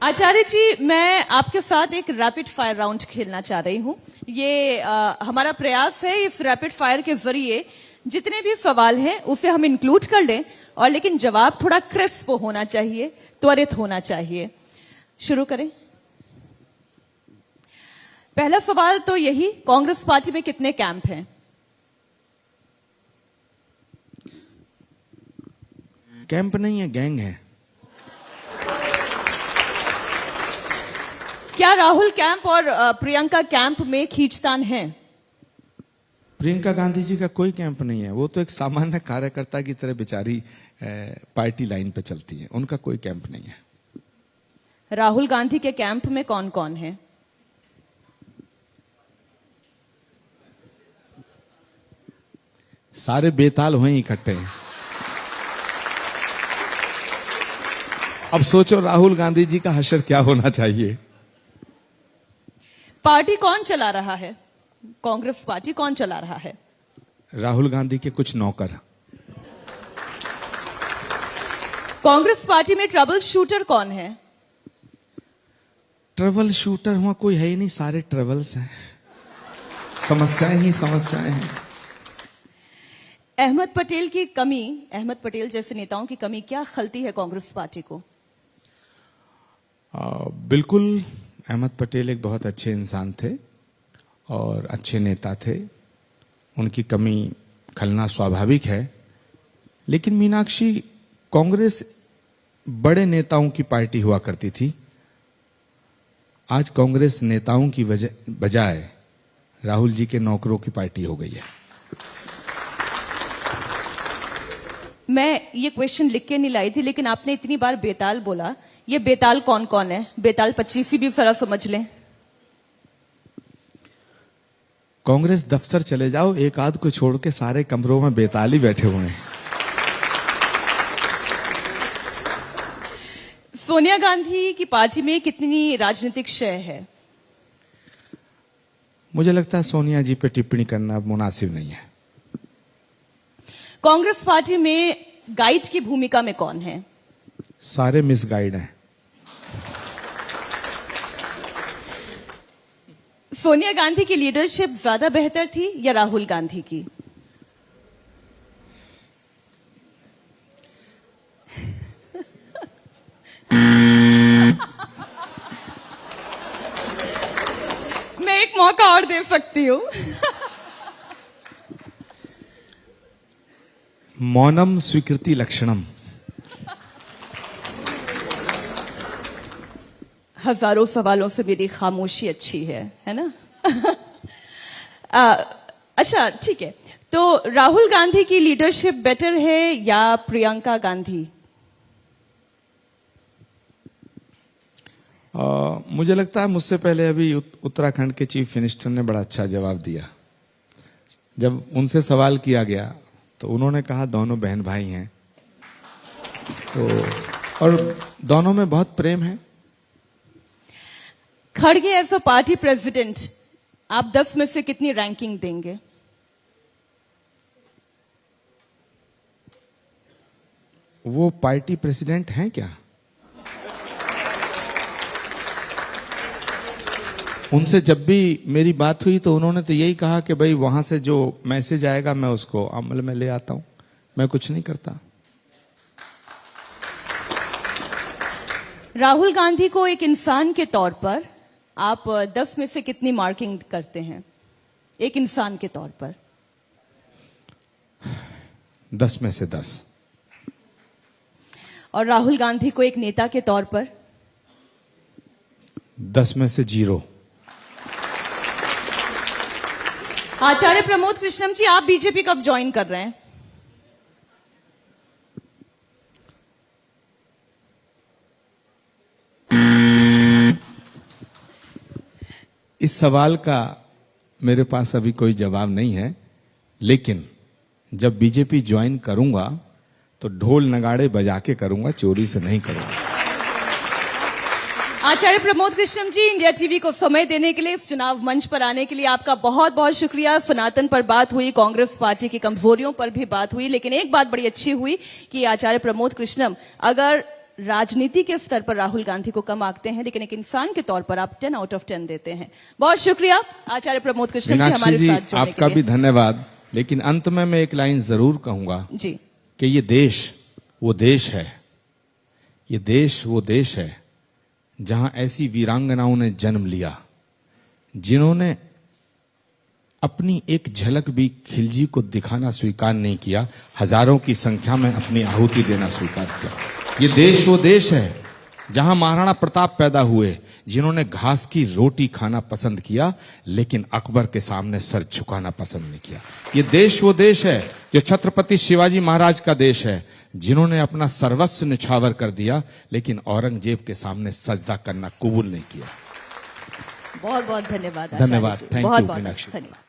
आचार्य जी, मैं आपके साथ एक रैपिड फायर राउंड खेलना चाह रही हूं। ये हमारा प्रयास है इस रैपिड फायर के जरिए जितने भी सवाल हैं उसे हम इंक्लूड कर लें, और लेकिन जवाब थोड़ा क्रिस्प होना चाहिए, त्वरित होना चाहिए। शुरू करें। पहला सवाल तो यही, कांग्रेस पार्टी में कितने कैंप हैं? कैंप नहीं है, गैंग है। क्या राहुल कैंप और प्रियंका कैंप में खींचतान है? प्रियंका गांधी जी का कोई कैंप नहीं है। वो तो एक सामान्य कार्यकर्ता की तरह बेचारी पार्टी लाइन पे चलती है। उनका कोई कैंप नहीं है। राहुल गांधी के कैंप में कौन कौन है? सारे बेताल हुए इकट्ठे हैं। अब सोचो राहुल गांधी जी का हशर क्या होना चाहिए। पार्टी कौन चला रहा है? कांग्रेस पार्टी कौन चला रहा है? राहुल गांधी के कुछ नौकर। कांग्रेस पार्टी में ट्रबल शूटर कौन है? ट्रबल शूटर हुआ कोई है ही नहीं, सारे ट्रबल्स हैं। समस्याएं ही समस्याएं हैं। अहमद पटेल की कमी, अहमद पटेल जैसे नेताओं की कमी क्या खलती है कांग्रेस पार्टी को? बिल्कुल, अहमद पटेल एक बहुत अच्छे इंसान थे और अच्छे नेता थे। उनकी कमी खलना स्वाभाविक है। लेकिन मीनाक्षी, कांग्रेस बड़े नेताओं की पार्टी हुआ करती थी। आज कांग्रेस नेताओं की बजाय राहुल जी के नौकरों की पार्टी हो गई है। मैं ये क्वेश्चन लिख के नहीं लाई थी, लेकिन आपने इतनी बार बेताल बोला। ये बेताल कौन कौन है? बेताल 25 भी जरा समझ लें। कांग्रेस दफ्तर चले जाओ, एक आध को छोड़ के सारे कमरों में बेताल ही बैठे हुए हैं। सोनिया गांधी की पार्टी में कितनी राजनीतिक शय है? मुझे लगता है सोनिया जी पे टिप्पणी करना मुनासिब नहीं है। कांग्रेस पार्टी में गाइड की भूमिका में कौन है? सारे मिसगाइड हैं। सोनिया गांधी की लीडरशिप ज्यादा बेहतर थी या राहुल गांधी की? मैं एक मौका और दे सकती हूं। मौनम स्वीकृति लक्षणम। हजारों सवालों से मेरी खामोशी अच्छी है ना? अच्छा, ठीक है। तो राहुल गांधी की लीडरशिप बेटर है या प्रियंका गांधी? मुझे लगता है मुझसे पहले अभी उत्तराखंड के चीफ मिनिस्टर ने बड़ा अच्छा जवाब दिया। जब उनसे सवाल किया गया तो उन्होंने कहा दोनों बहन भाई हैं, तो और दोनों में बहुत प्रेम है। खड़गे एज अ पार्टी प्रेसिडेंट आप 10 में से कितनी रैंकिंग देंगे? वो पार्टी प्रेसिडेंट हैं क्या? उनसे जब भी मेरी बात हुई तो उन्होंने तो यही कहा कि भाई वहां से जो मैसेज आएगा मैं उसको अमल में ले आता हूं, मैं कुछ नहीं करता। राहुल गांधी को एक इंसान के तौर पर आप 10 में से कितनी मार्किंग करते हैं? एक इंसान के तौर पर 10 में से 10। और राहुल गांधी को एक नेता के तौर पर? 10 में से 0। आचार्य प्रमोद कृष्णम जी, आप बीजेपी कब ज्वाइन कर रहे हैं? इस सवाल का मेरे पास अभी कोई जवाब नहीं है, लेकिन जब बीजेपी ज्वाइन करूंगा तो ढोल नगाड़े बजा के करूंगा, चोरी से नहीं करूंगा। आचार्य प्रमोद कृष्णम जी, इंडिया टीवी को समय देने के लिए, इस चुनाव मंच पर आने के लिए आपका बहुत बहुत शुक्रिया। सनातन पर बात हुई, कांग्रेस पार्टी की कमजोरियों पर भी बात हुई, लेकिन एक बात बड़ी अच्छी हुई कि आचार्य प्रमोद कृष्णम अगर राजनीति के स्तर पर राहुल गांधी को कम आंकते हैं, लेकिन एक इंसान के तौर पर आप 10 आउट ऑफ 10 देते हैं। बहुत शुक्रिया आचार्य प्रमोद कृष्ण जी मीनाक्षी हमारे जी, साथ जुड़ने आपका के भी लिए। धन्यवाद। लेकिन अंत में मैं एक लाइन जरूर कहूंगा जी, कि ये देश वो देश है, ये देश वो देश है जहां ऐसी वीरांगनाओं ने जन्म लिया जिन्होंने अपनी एक झलक भी खिलजी को दिखाना स्वीकार नहीं किया, हजारों की संख्या में अपनी आहुति देना स्वीकार किया। ये देश वो देश है जहां महाराणा प्रताप पैदा हुए, जिन्होंने घास की रोटी खाना पसंद किया लेकिन अकबर के सामने सर झुकाना पसंद नहीं किया। ये देश वो देश है जो छत्रपति शिवाजी महाराज का देश है, जिन्होंने अपना सर्वस्व निछावर कर दिया लेकिन औरंगजेब के सामने सजदा करना कबूल नहीं किया। बहुत बहुत धन्यवाद आचार्य धन्यवाद। जी। थैंक बहुत यू बहुत मीनाक्षी। धन्यवाद।